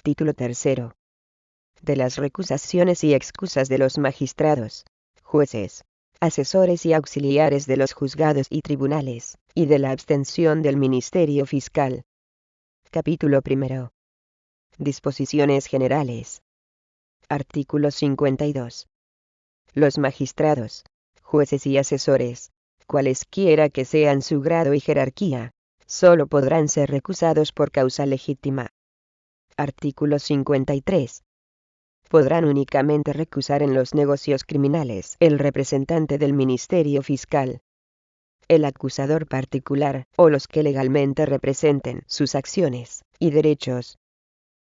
Título tercero. De las recusaciones y excusas de los magistrados, jueces, asesores y auxiliares de los juzgados y tribunales, y de la abstención del Ministerio Fiscal. Capítulo primero. Disposiciones generales. Artículo 52. Los magistrados, jueces y asesores, cualesquiera que sean su grado y jerarquía, solo podrán ser recusados por causa legítima. Artículo 53. Podrán únicamente recusar en los negocios criminales el representante del Ministerio Fiscal, el acusador particular, o los que legalmente representen sus acciones y derechos.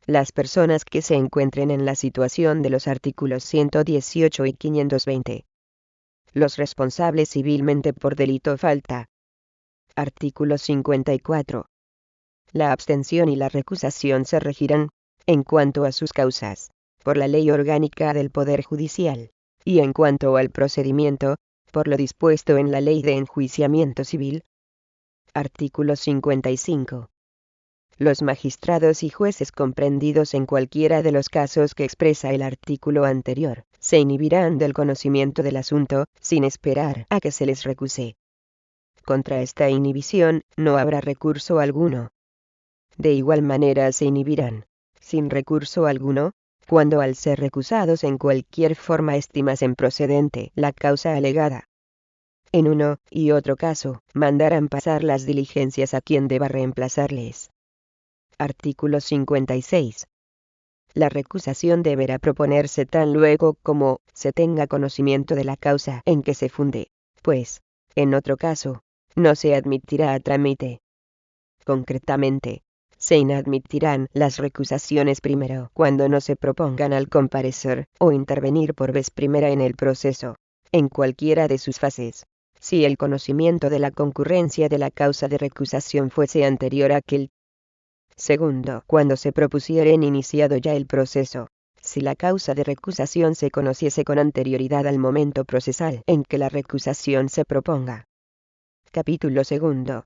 Las personas que se encuentren en la situación de los artículos 118 y 520. Los responsables civilmente por delito o falta. Artículo 54. La abstención y la recusación se regirán, en cuanto a sus causas, por la Ley Orgánica del Poder Judicial, y en cuanto al procedimiento, por lo dispuesto en la Ley de Enjuiciamiento Civil. Artículo 55. Los magistrados y jueces comprendidos en cualquiera de los casos que expresa el artículo anterior, se inhibirán del conocimiento del asunto, sin esperar a que se les recuse. Contra esta inhibición, no habrá recurso alguno. De igual manera se inhibirán, sin recurso alguno, cuando al ser recusados en cualquier forma estimasen procedente la causa alegada. En uno y otro caso, mandarán pasar las diligencias a quien deba reemplazarles. Artículo 56. La recusación deberá proponerse tan luego como se tenga conocimiento de la causa en que se funde, pues, en otro caso, no se admitirá a trámite. Concretamente, se inadmitirán las recusaciones primero cuando no se propongan al comparecer o intervenir por vez primera en el proceso, en cualquiera de sus fases, si el conocimiento de la concurrencia de la causa de recusación fuese anterior a aquel. Segundo, cuando se propusieren iniciado ya el proceso, si la causa de recusación se conociese con anterioridad al momento procesal en que la recusación se proponga. Capítulo segundo.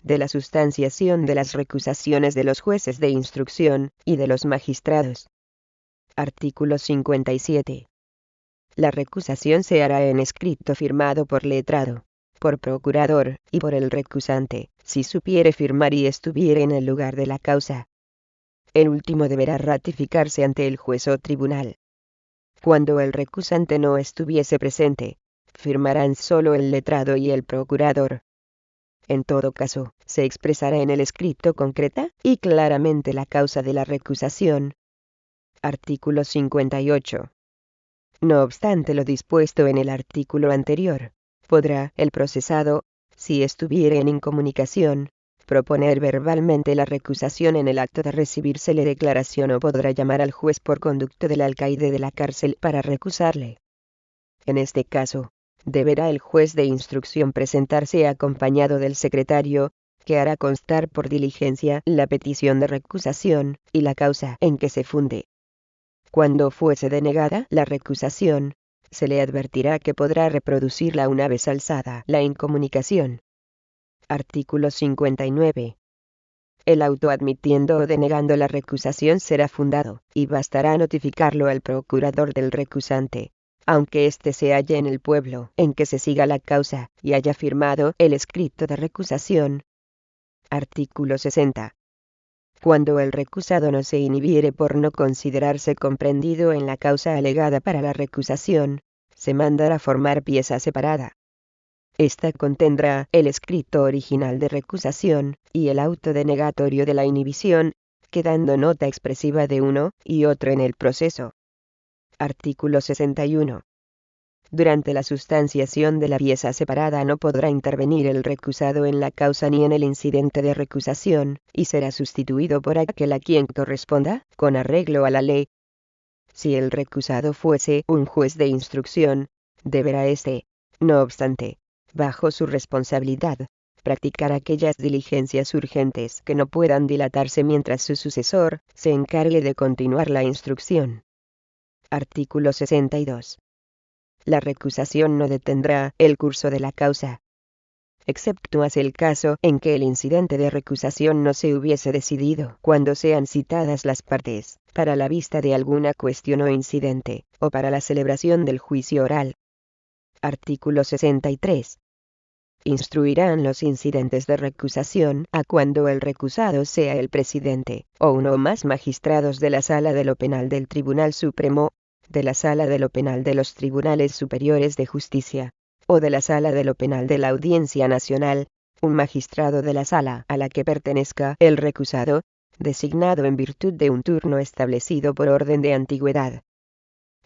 De la sustanciación de las recusaciones de los jueces de instrucción y de los magistrados. Artículo 57. La recusación se hará en escrito firmado por letrado, por procurador y por el recusante, si supiere firmar y estuviere en el lugar de la causa. El último deberá ratificarse ante el juez o tribunal. Cuando el recusante no estuviese presente, firmarán solo el letrado y el procurador. En todo caso, se expresará en el escrito concreta y claramente la causa de la recusación. Artículo 58. No obstante lo dispuesto en el artículo anterior, podrá el procesado, si estuviere en incomunicación, proponer verbalmente la recusación en el acto de recibírsele declaración o podrá llamar al juez por conducto del alcaide de la cárcel para recusarle. En este caso, deberá el juez de instrucción presentarse acompañado del secretario, que hará constar por diligencia la petición de recusación y la causa en que se funde. Cuando fuese denegada la recusación, se le advertirá que podrá reproducirla una vez alzada la incomunicación. Artículo 59. El auto admitiendo o denegando la recusación será fundado, y bastará notificarlo al procurador del recusante, aunque éste se halle en el pueblo en que se siga la causa, y haya firmado el escrito de recusación. Artículo 60. Cuando el recusado no se inhibiere por no considerarse comprendido en la causa alegada para la recusación, se mandará formar pieza separada. Esta contendrá el escrito original de recusación y el auto denegatorio de la inhibición, quedando nota expresiva de uno y otro en el proceso. Artículo 61. Durante la sustanciación de la pieza separada no podrá intervenir el recusado en la causa ni en el incidente de recusación, y será sustituido por aquel a quien corresponda, con arreglo a la ley. Si el recusado fuese un juez de instrucción, deberá éste, no obstante, bajo su responsabilidad, practicar aquellas diligencias urgentes que no puedan dilatarse mientras su sucesor se encargue de continuar la instrucción. Artículo 62. La recusación no detendrá el curso de la causa. excepto es el caso en que el incidente de recusación no se hubiese decidido cuando sean citadas las partes, para la vista de alguna cuestión o incidente, o para la celebración del juicio oral. Artículo 63. Instruirán los incidentes de recusación a cuando el recusado sea el presidente, o uno o más magistrados de la Sala de lo Penal del Tribunal Supremo, de la Sala de lo Penal de los Tribunales Superiores de Justicia, o de la Sala de lo Penal de la Audiencia Nacional, un magistrado de la sala a la que pertenezca el recusado, designado en virtud de un turno establecido por orden de antigüedad.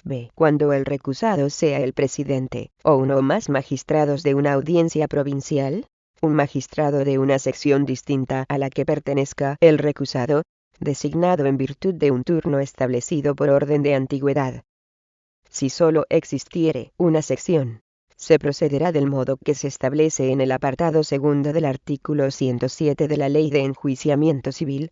B. Cuando el recusado sea el presidente, o uno o más magistrados de una audiencia provincial, un magistrado de una sección distinta a la que pertenezca el recusado, designado en virtud de un turno establecido por orden de antigüedad. Si solo existiere una sección, se procederá del modo que se establece en el apartado segundo del artículo 107 de la Ley de Enjuiciamiento Civil.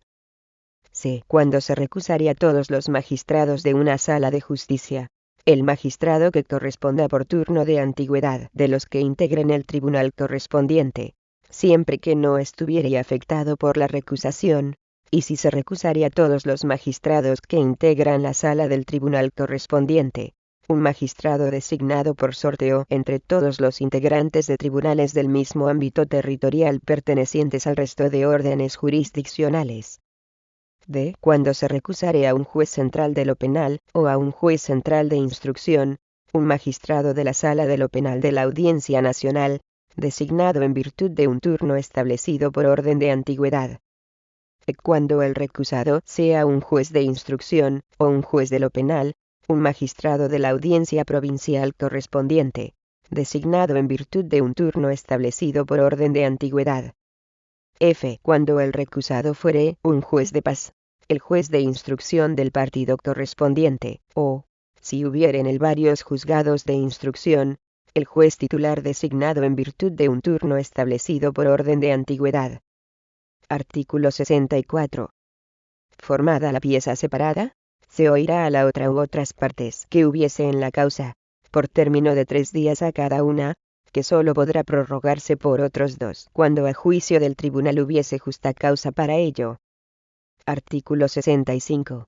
C. Cuando se recusare a todos los magistrados de una sala de justicia, el magistrado que corresponda por turno de antigüedad de los que integren el tribunal correspondiente, siempre que no estuviere afectado por la recusación, y si se recusare a todos los magistrados que integran la sala del tribunal correspondiente, un magistrado designado por sorteo entre todos los integrantes de tribunales del mismo ámbito territorial pertenecientes al resto de órdenes jurisdiccionales. D. Cuando se recusare a un juez central de lo penal, o a un juez central de instrucción, un magistrado de la Sala de lo Penal de la Audiencia Nacional, designado en virtud de un turno establecido por orden de antigüedad. Cuando el recusado sea un juez de instrucción, o un juez de lo penal, un magistrado de la audiencia provincial correspondiente, designado en virtud de un turno establecido por orden de antigüedad. F. Cuando el recusado fuere un juez de paz, el juez de instrucción del partido correspondiente, o, si hubiere en él varios juzgados de instrucción, el juez titular designado en virtud de un turno establecido por orden de antigüedad. Artículo 64. Formada la pieza separada, se oirá a la otra u otras partes que hubiese en la causa, por término de 3 días a cada una, que sólo podrá prorrogarse por otros 2, cuando a juicio del tribunal hubiese justa causa para ello. Artículo 65.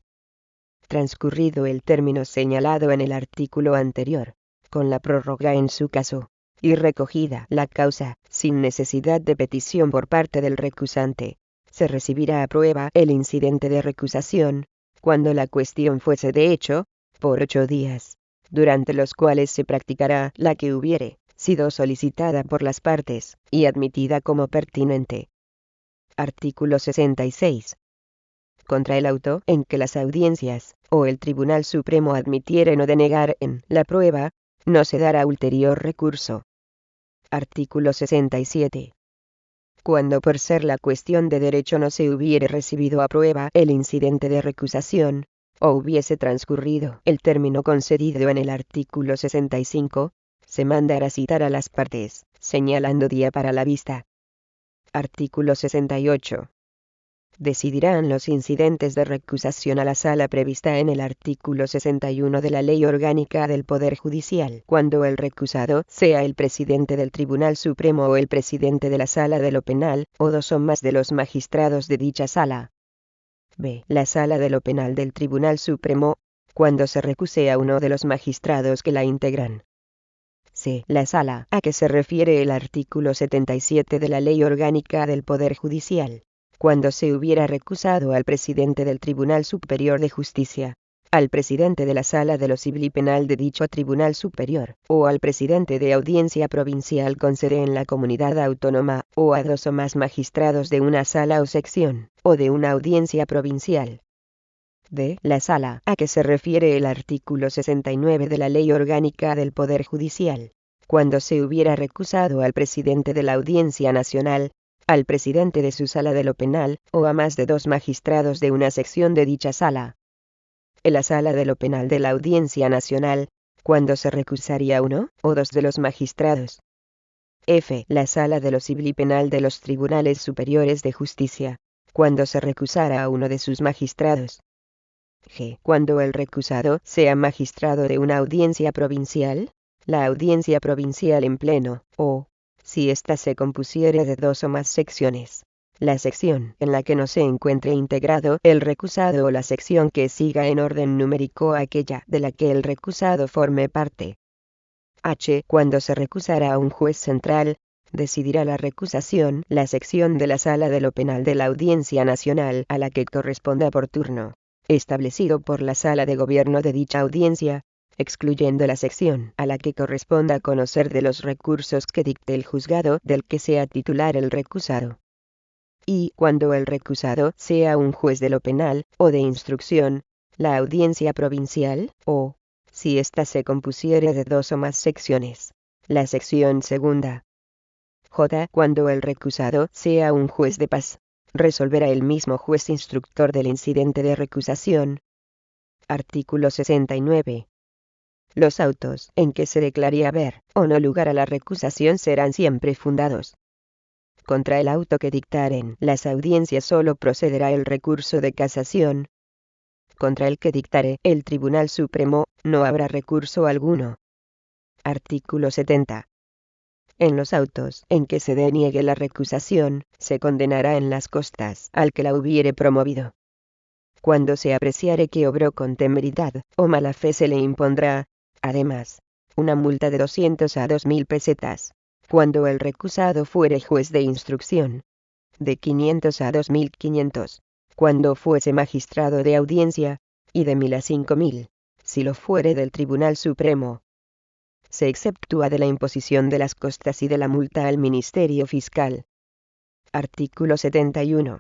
Transcurrido el término señalado en el artículo anterior, con la prórroga en su caso, y recogida la causa, sin necesidad de petición por parte del recusante, se recibirá a prueba el incidente de recusación, cuando la cuestión fuese de hecho, por 8 días, durante los cuales se practicará la que hubiere sido solicitada por las partes, y admitida como pertinente. Artículo 66. Contra el auto en que las audiencias, o el Tribunal Supremo admitieren o denegaren la prueba, no se dará ulterior recurso. Artículo 67. Cuando por ser la cuestión de derecho no se hubiere recibido a prueba el incidente de recusación, o hubiese transcurrido el término concedido en el artículo 65, se mandará citar a las partes, señalando día para la vista. Artículo 68. Decidirán los incidentes de recusación a la sala prevista en el artículo 61 de la Ley Orgánica del Poder Judicial, cuando el recusado sea el presidente del Tribunal Supremo o el presidente de la Sala de lo Penal, o 2 o más de los magistrados de dicha sala. B. La Sala de lo Penal del Tribunal Supremo, cuando se recuse a uno de los magistrados que la integran. C. La sala a que se refiere el artículo 77 de la Ley Orgánica del Poder Judicial, cuando se hubiera recusado al presidente del Tribunal Superior de Justicia, al presidente de la Sala de lo Civil y Penal de dicho Tribunal Superior, o al presidente de audiencia provincial con sede en la comunidad autónoma, o a 2 o más magistrados de una sala o sección, o de una audiencia provincial. D. La sala a que se refiere el artículo 69 de la Ley Orgánica del Poder Judicial, cuando se hubiera recusado al presidente de la Audiencia Nacional, al presidente de su sala de lo penal, o a más de 2 magistrados de una sección de dicha sala. En la sala de lo penal de la Audiencia Nacional, cuando se recusaría 1 o 2 de los magistrados. F. La sala de lo civil y penal de los Tribunales Superiores de Justicia, cuando se recusara a uno de sus magistrados. G. Cuando el recusado sea magistrado de una audiencia provincial, la audiencia provincial en pleno, o, si ésta se compusiere de 2 o más secciones. La sección en la que no se encuentre integrado el recusado o la sección que siga en orden numérico aquella de la que el recusado forme parte. H. Cuando se recusará a un juez central, decidirá la recusación la sección de la Sala de lo Penal de la Audiencia Nacional a la que corresponda por turno, establecido por la Sala de Gobierno de dicha audiencia, excluyendo la sección a la que corresponda conocer de los recursos que dicte el juzgado del que sea titular el recusado. Y cuando el recusado sea un juez de lo penal o de instrucción, la audiencia provincial, o, si ésta se compusiere de 2 o más secciones, la sección segunda. J. Cuando el recusado sea un juez de paz, resolverá el mismo juez instructor del incidente de recusación. Artículo 69. Los autos en que se declare haber o no lugar a la recusación serán siempre fundados. Contra el auto que dictaren las audiencias solo procederá el recurso de casación. Contra el que dictare el Tribunal Supremo, no habrá recurso alguno. Artículo 70. En los autos en que se deniegue la recusación, se condenará en las costas al que la hubiere promovido. Cuando se apreciare que obró con temeridad o mala fe, se le impondrá, además, una multa de 200 a 2.000 pesetas. Cuando el recusado fuere juez de instrucción, de 500 a 2.500, cuando fuese magistrado de audiencia, y de 1.000 a 5.000, si lo fuere del Tribunal Supremo. Se exceptúa de la imposición de las costas y de la multa al Ministerio Fiscal. Artículo 71.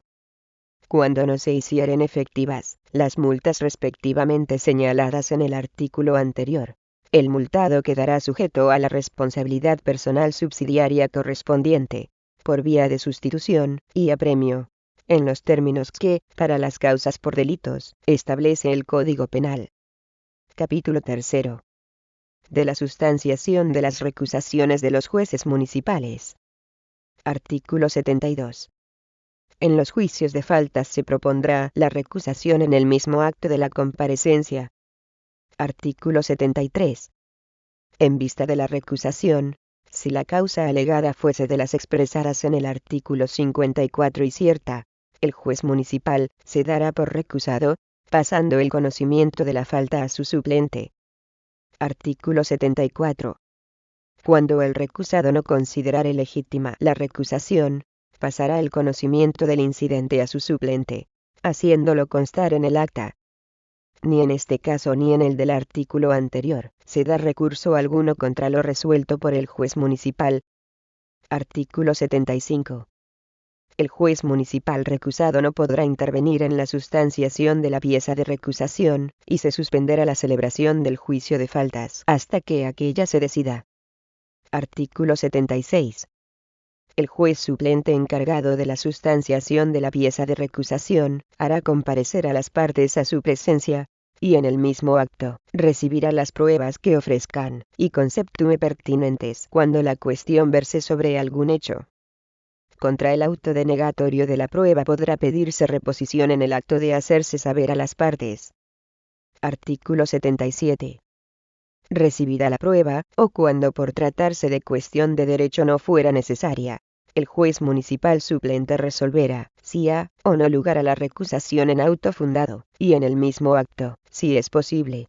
Cuando no se hicieren efectivas las multas respectivamente señaladas en el artículo anterior, el multado quedará sujeto a la responsabilidad personal subsidiaria correspondiente, por vía de sustitución y apremio, en los términos que, para las causas por delitos, establece el Código Penal. Capítulo 3. De la sustanciación de las recusaciones de los jueces municipales. Artículo 72. En los juicios de faltas se propondrá la recusación en el mismo acto de la comparecencia. Artículo 73. En vista de la recusación, si la causa alegada fuese de las expresadas en el artículo 54 y cierta, el juez municipal se dará por recusado, pasando el conocimiento de la falta a su suplente. Artículo 74. Cuando el recusado no considerare legítima la recusación, pasará el conocimiento del incidente a su suplente, haciéndolo constar en el acta. Ni en este caso ni en el del artículo anterior, se da recurso alguno contra lo resuelto por el juez municipal. Artículo 75. El juez municipal recusado no podrá intervenir en la sustanciación de la pieza de recusación, y se suspenderá la celebración del juicio de faltas hasta que aquella se decida. Artículo 76. El juez suplente encargado de la sustanciación de la pieza de recusación, hará comparecer a las partes a su presencia, y en el mismo acto, recibirá las pruebas que ofrezcan, y conceptúe pertinentes cuando la cuestión verse sobre algún hecho. Contra el auto denegatorio de la prueba podrá pedirse reposición en el acto de hacerse saber a las partes. Artículo 77. Recibida la prueba, o cuando por tratarse de cuestión de derecho no fuera necesaria, el juez municipal suplente resolverá si ha o no lugar a la recusación en auto fundado, y en el mismo acto, si es posible.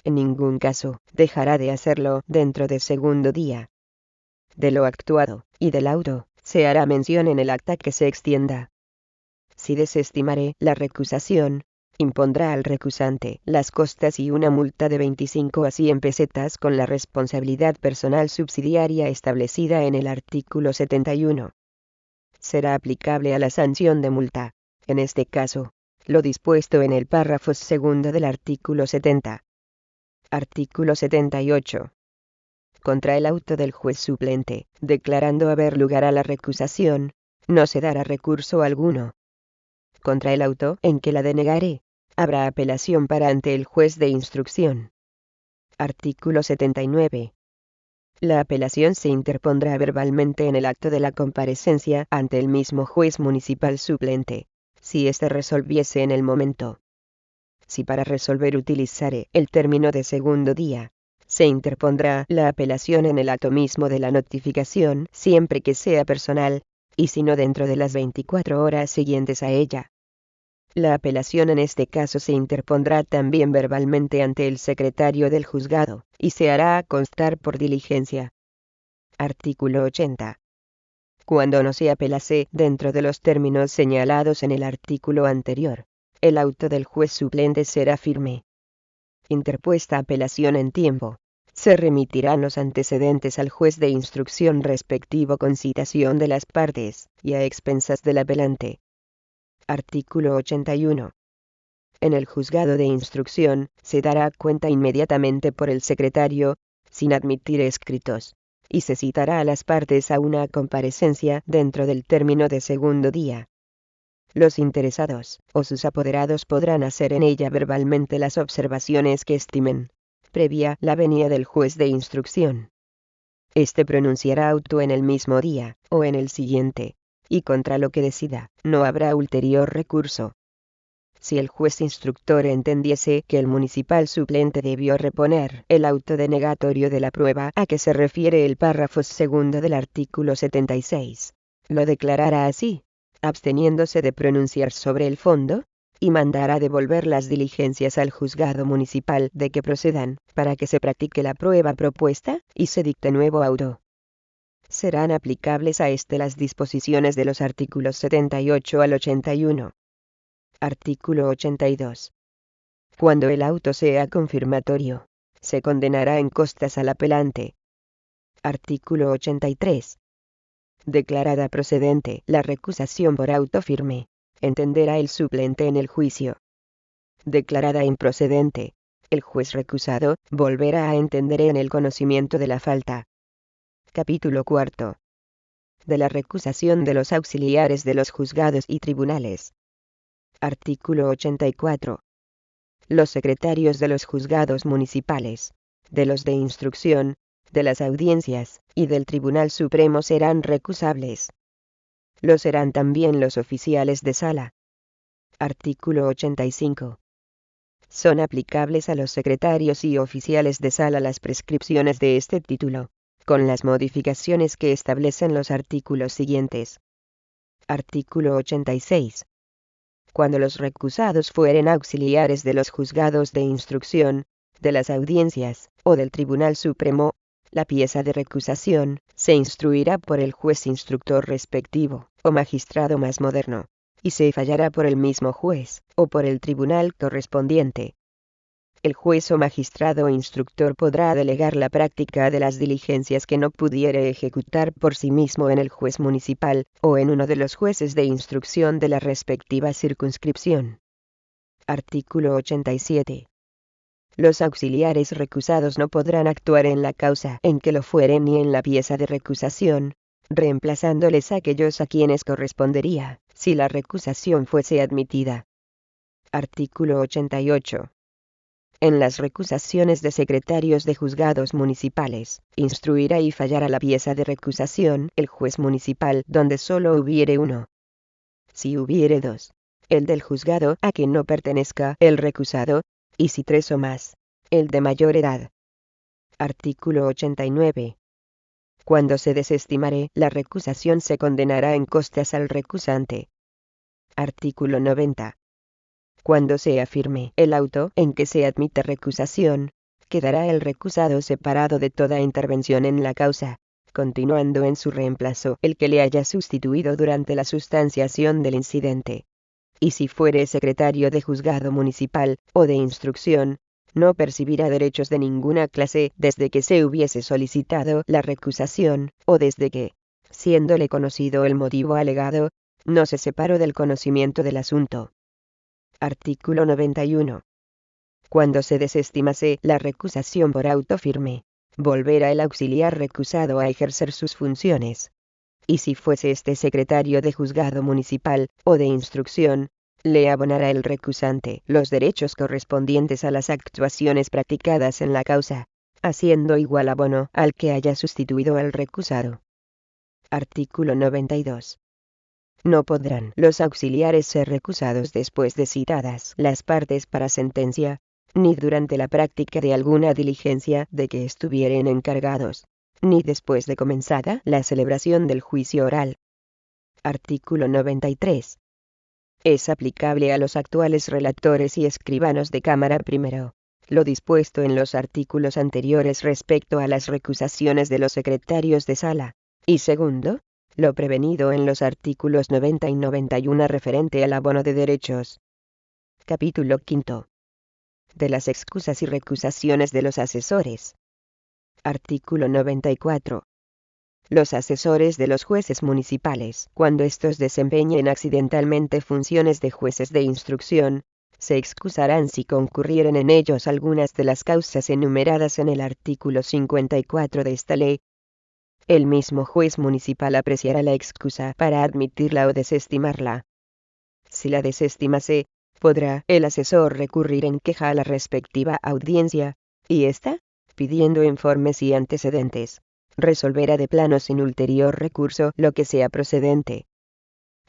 En ningún caso, dejará de hacerlo dentro del segundo día. De lo actuado, y del auto, se hará mención en el acta que se extienda. Si desestimare la recusación, impondrá al recusante las costas y una multa de 25 a 100 pesetas con la responsabilidad personal subsidiaria establecida en el artículo 71. Será aplicable a la sanción de multa, en este caso, lo dispuesto en el párrafo segundo del artículo 70. Artículo 78. Contra el auto del juez suplente, declarando haber lugar a la recusación, no se dará recurso alguno. Contra el auto en que la denegare, habrá apelación para ante el juez de instrucción. Artículo 79. La apelación se interpondrá verbalmente en el acto de la comparecencia ante el mismo juez municipal suplente, si éste resolviese en el momento. Si para resolver utilizare el término de segundo día, se interpondrá la apelación en el acto mismo de la notificación, siempre que sea personal, y si no dentro de las 24 horas siguientes a ella. La apelación en este caso se interpondrá también verbalmente ante el secretario del juzgado, y se hará constar por diligencia. Artículo 80. Cuando no se apelase dentro de los términos señalados en el artículo anterior, el auto del juez suplente será firme. Interpuesta apelación en tiempo, se remitirán los antecedentes al juez de instrucción respectivo con citación de las partes, y a expensas del apelante. Artículo 81. En el juzgado de instrucción, se dará cuenta inmediatamente por el secretario, sin admitir escritos, y se citará a las partes a una comparecencia dentro del término de segundo día. Los interesados, o sus apoderados podrán hacer en ella verbalmente las observaciones que estimen, previa la venida del juez de instrucción. Este pronunciará auto en el mismo día, o en el siguiente, y contra lo que decida, no habrá ulterior recurso. Si el juez instructor entendiese que el municipal suplente debió reponer el auto denegatorio de la prueba a que se refiere el párrafo segundo del artículo 76, lo declarará así, absteniéndose de pronunciar sobre el fondo, y mandará devolver las diligencias al juzgado municipal de que procedan, para que se practique la prueba propuesta, y se dicte nuevo auto. Serán aplicables a este las disposiciones de los artículos 78 al 81. Artículo 82. Cuando el auto sea confirmatorio, se condenará en costas al apelante. Artículo 83. Declarada procedente la recusación por auto firme, entenderá el suplente en el juicio. Declarada improcedente, el juez recusado volverá a entender en el conocimiento de la falta. Capítulo 4. De la recusación de los auxiliares de los juzgados y tribunales. Artículo 84. Los secretarios de los juzgados municipales, de los de instrucción, de las audiencias, y del Tribunal Supremo serán recusables. Lo serán también los oficiales de sala. Artículo 85. Son aplicables a los secretarios y oficiales de sala las prescripciones de este título, con las modificaciones que establecen los artículos siguientes. Artículo 86. Cuando los recusados fueren auxiliares de los juzgados de instrucción, de las audiencias, o del Tribunal Supremo, la pieza de recusación se instruirá por el juez instructor respectivo, o magistrado más moderno, y se fallará por el mismo juez, o por el tribunal correspondiente. El juez o magistrado instructor podrá delegar la práctica de las diligencias que no pudiere ejecutar por sí mismo en el juez municipal, o en uno de los jueces de instrucción de la respectiva circunscripción. Artículo 87. Los auxiliares recusados no podrán actuar en la causa en que lo fueren ni en la pieza de recusación, reemplazándoles a aquellos a quienes correspondería, si la recusación fuese admitida. Artículo 88. En las recusaciones de secretarios de juzgados municipales, instruirá y fallará la pieza de recusación el juez municipal donde solo hubiere uno. Si hubiere dos, el del juzgado a que no pertenezca el recusado, y si tres o más, el de mayor edad. Artículo 89. Cuando se desestimare la recusación se condenará en costas al recusante. Artículo 90. Cuando se afirme el auto en que se admite recusación, quedará el recusado separado de toda intervención en la causa, continuando en su reemplazo el que le haya sustituido durante la sustanciación del incidente. Y si fuere secretario de juzgado municipal, o de instrucción, no percibirá derechos de ninguna clase desde que se hubiese solicitado la recusación, o desde que, siéndole conocido el motivo alegado, no se separó del conocimiento del asunto. Artículo 91. Cuando se desestimase la recusación por auto firme, volverá el auxiliar recusado a ejercer sus funciones. Y si fuese este secretario de juzgado municipal, o de instrucción, le abonará el recusante los derechos correspondientes a las actuaciones practicadas en la causa, haciendo igual abono al que haya sustituido al recusado. Artículo 92. No podrán los auxiliares ser recusados después de citadas las partes para sentencia, ni durante la práctica de alguna diligencia de que estuvieren encargados, ni después de comenzada la celebración del juicio oral. Artículo 93. Es aplicable a los actuales relatores y escribanos de Cámara primero lo dispuesto en los artículos anteriores respecto a las recusaciones de los secretarios de sala, y segundo, lo prevenido en los artículos 90 y 91 referente al abono de derechos. Capítulo 5. De las excusas y recusaciones de los asesores. Artículo 94. Los asesores de los jueces municipales, cuando estos desempeñen accidentalmente funciones de jueces de instrucción, se excusarán si concurrieren en ellos algunas de las causas enumeradas en el artículo 54 de esta ley. El mismo juez municipal apreciará la excusa para admitirla o desestimarla. Si la desestimase, podrá el asesor recurrir en queja a la respectiva audiencia, y ésta, pidiendo informes y antecedentes, resolverá de plano sin ulterior recurso lo que sea procedente.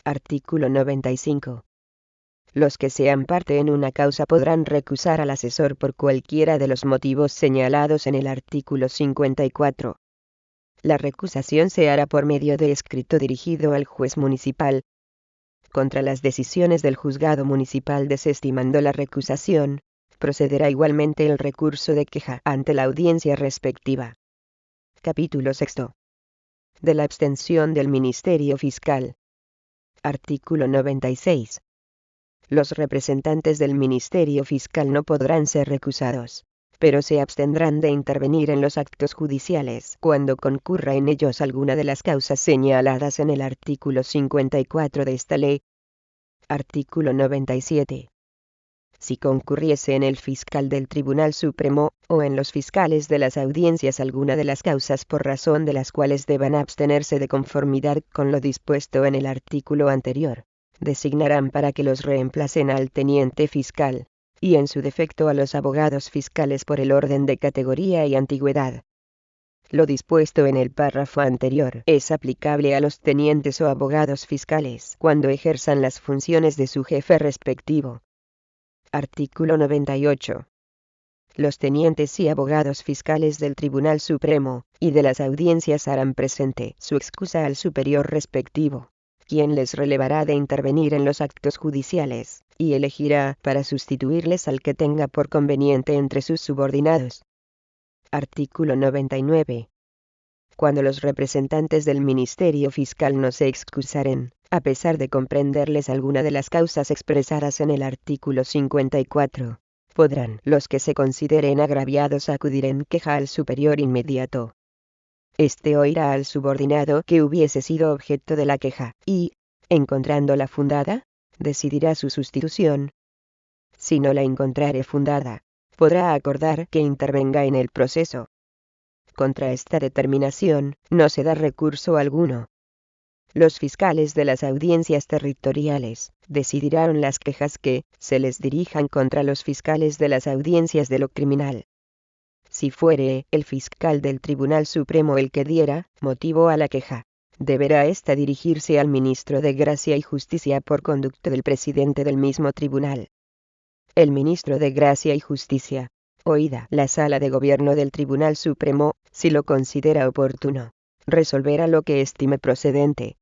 Artículo 95. Los que sean parte en una causa podrán recusar al asesor por cualquiera de los motivos señalados en el artículo 54. La recusación se hará por medio de escrito dirigido al juez municipal. Contra las decisiones del juzgado municipal desestimando la recusación, procederá igualmente el recurso de queja ante la audiencia respectiva. Capítulo 6. De la abstención del Ministerio Fiscal. Artículo 96. Los representantes del Ministerio Fiscal no podrán ser recusados, pero se abstendrán de intervenir en los actos judiciales cuando concurra en ellos alguna de las causas señaladas en el artículo 54 de esta ley. Artículo 97. Si concurriese en el fiscal del Tribunal Supremo, o en los fiscales de las audiencias alguna de las causas por razón de las cuales deban abstenerse de conformidad con lo dispuesto en el artículo anterior, designarán para que los reemplacen al teniente fiscal, y en su defecto a los abogados fiscales por el orden de categoría y antigüedad. Lo dispuesto en el párrafo anterior es aplicable a los tenientes o abogados fiscales cuando ejerzan las funciones de su jefe respectivo. Artículo 98. Los tenientes y abogados fiscales del Tribunal Supremo y de las audiencias harán presente su excusa al superior respectivo, quien les relevará de intervenir en los actos judiciales, y elegirá para sustituirles al que tenga por conveniente entre sus subordinados. Artículo 99. Cuando los representantes del Ministerio Fiscal no se excusaren, a pesar de comprenderles alguna de las causas expresadas en el artículo 54, podrán los que se consideren agraviados acudir en queja al superior inmediato. Este oirá al subordinado que hubiese sido objeto de la queja, y, encontrándola fundada, decidirá su sustitución. Si no la encontrare fundada, podrá acordar que intervenga en el proceso. Contra esta determinación, no se da recurso alguno. Los fiscales de las audiencias territoriales decidirán las quejas que se les dirijan contra los fiscales de las audiencias de lo criminal. Si fuere el fiscal del Tribunal Supremo el que diera motivo a la queja, deberá ésta dirigirse al ministro de Gracia y Justicia por conducto del presidente del mismo tribunal. El ministro de Gracia y Justicia, oída la Sala de Gobierno del Tribunal Supremo, si lo considera oportuno, resolverá lo que estime procedente.